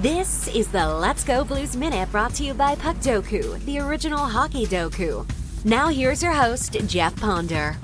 This is the Let's Go Blues Minute brought to you by Puckdoku, the original hockey doku. Now here's your host, Jeff Ponder.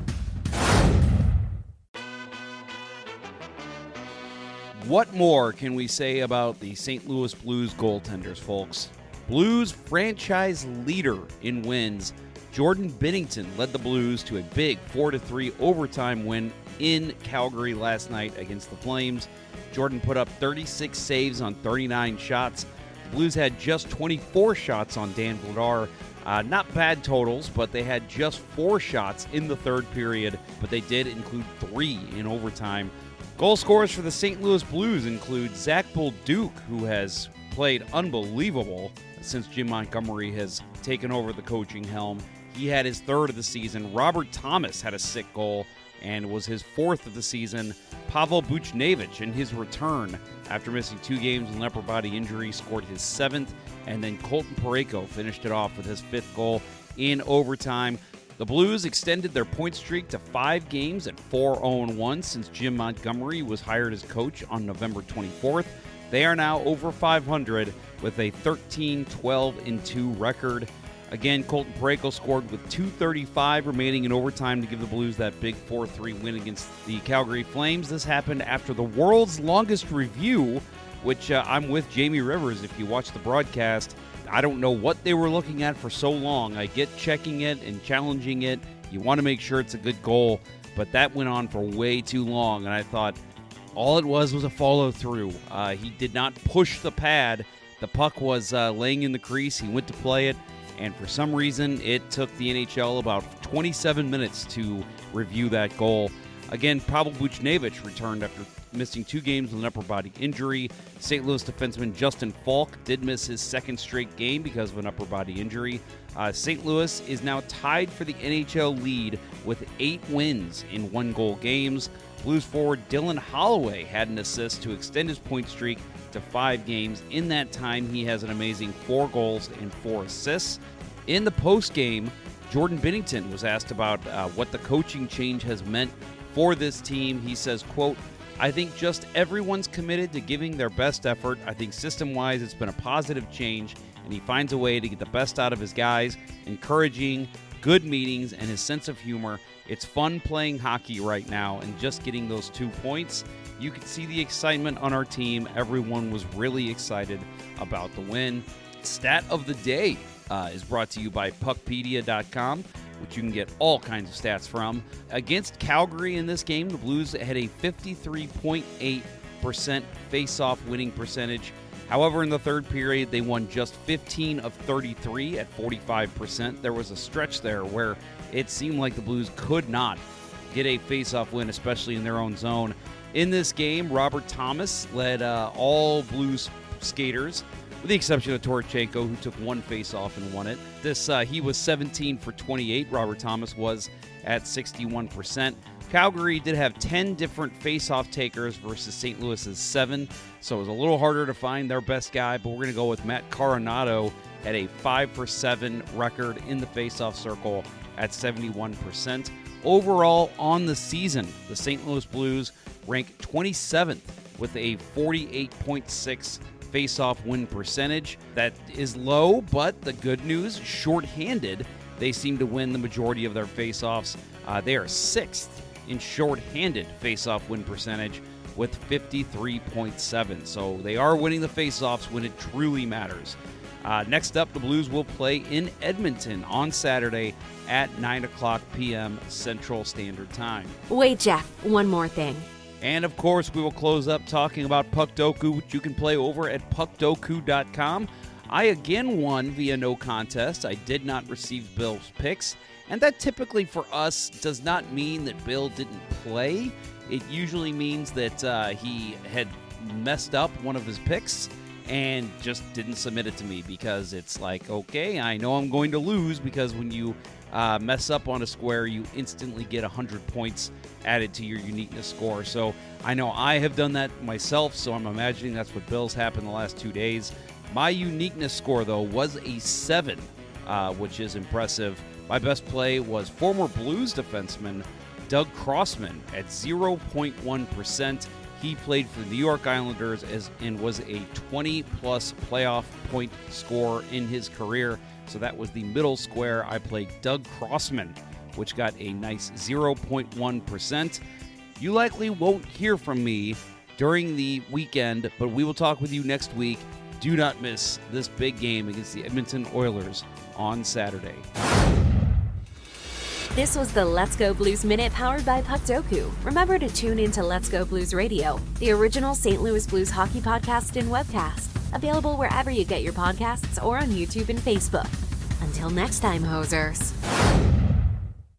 What more can we say about the St. Louis Blues goaltenders, folks? Blues franchise leader in wins, Jordan Binnington led the Blues to a big 4-3 overtime win in Calgary last night against the Flames. Jordan put up 36 saves on 39 shots. The Blues had just 24 shots on Dan Vladar. Not bad totals, but they had just 4 shots in the third period, but they did include 3 in overtime. Goal scorers for the St. Louis Blues include Zach Bolduc, who has played unbelievable since Jim Montgomery has taken over the coaching helm. He had his third of the season. Robert Thomas had a sick goal and was his fourth of the season. Pavel Buchnevich, in his return after missing 2 games with an upper body injury, scored his 7th, and then Colton Parayko finished it off with his 5th goal in overtime. The Blues extended their point streak to 5 games at 4-0-1 since Jim Montgomery was hired as coach on November 24th. They are now over 500 with a 13-12-2 record. Again, Colton Parayko scored with 2:35 remaining in overtime to give the Blues that big 4-3 win against the Calgary Flames. This happened after the world's longest review, which I'm with Jamie Rivers. If you watch the broadcast, I don't know what they were looking at for so long. I get checking it and challenging it. You want to make sure it's a good goal, but that went on for way too long, and I thought all it was a follow-through. He did not push the pad. The puck was laying in the crease. He went to play it, and for some reason, it took the NHL about 27 minutes to review that goal. Again, Pavel Buchnevich returned after missing 2 games with an upper body injury. St. Louis defenseman Justin Falk did miss his 2nd straight game because of an upper body injury. St. Louis is now tied for the NHL lead with 8 wins in 1-goal games. Blues forward Dylan Holloway had an assist to extend his point streak to 5 games. In that time, he has an amazing 4 goals and 4 assists. In the postgame, Jordan Binnington was asked about what the coaching change has meant for this team. He says, quote, "I think just everyone's committed to giving their best effort. I think system-wise it's been a positive change, and he finds a way to get the best out of his guys, encouraging, good meetings, and his sense of humor. It's fun playing hockey right now, and just getting those 2 points. You could see the excitement on our team. Everyone was really excited about the win." Stat of the day is brought to you by Puckpedia.com, which you can get all kinds of stats from. Against Calgary in this game, the Blues had a 53.8% face-off winning percentage. However, in the third period, they won just 15 of 33 at 45%. There was a stretch there where it seemed like the Blues could not get a face-off win, especially in their own zone. In this game, Robert Thomas led all Blues skaters, with the exception of Torchenko, who took 1 face-off and won it. He was 17 for 28. Robert Thomas was at 61%. Calgary did have 10 different face-off takers versus St. Louis's 7, so it was a little harder to find their best guy, but we're going to go with Matt Coronado at a 5-for-7 record in the face-off circle at 71%. Overall, on the season, the St. Louis Blues rank 27th with a 48.6 face-off win percentage. That is low, but the good news, shorthanded, they seem to win the majority of their face-offs. They are 6th in shorthanded face-off win percentage with 53.7. So they are winning the face-offs when it truly matters. Next up, the Blues will play in Edmonton on Saturday at 9:00 p.m. Central Standard Time. Wait, Jeff, one more thing. And, of course, we will close up talking about Puckdoku, which you can play over at puckdoku.com. I again won via no contest. I did not receive Bill's picks, and that typically for us does not mean that Bill didn't play. It usually means that he had messed up one of his picks and just didn't submit it to me, because it's like, okay, I know I'm going to lose, because when you mess up on a square, you instantly get 100 points added to your uniqueness score. So I know I have done that myself, so I'm imagining that's what Bill's happened the last 2 days. My uniqueness score, though, was a 7, which is impressive. My best play was former Blues defenseman Doug Crossman at 0.1%. He played for the New York Islanders and was a 20-plus playoff point scorer in his career. So that was the middle square. I played Doug Crossman, which got a nice 0.1%. You likely won't hear from me during the weekend, but we will talk with you next week. Do not miss this big game against the Edmonton Oilers on Saturday. This was the Let's Go Blues Minute powered by Puckdoku. Remember to tune into Let's Go Blues Radio, the original St. Louis Blues hockey podcast and webcast. Available wherever you get your podcasts or on YouTube and Facebook. Until next time, hosers.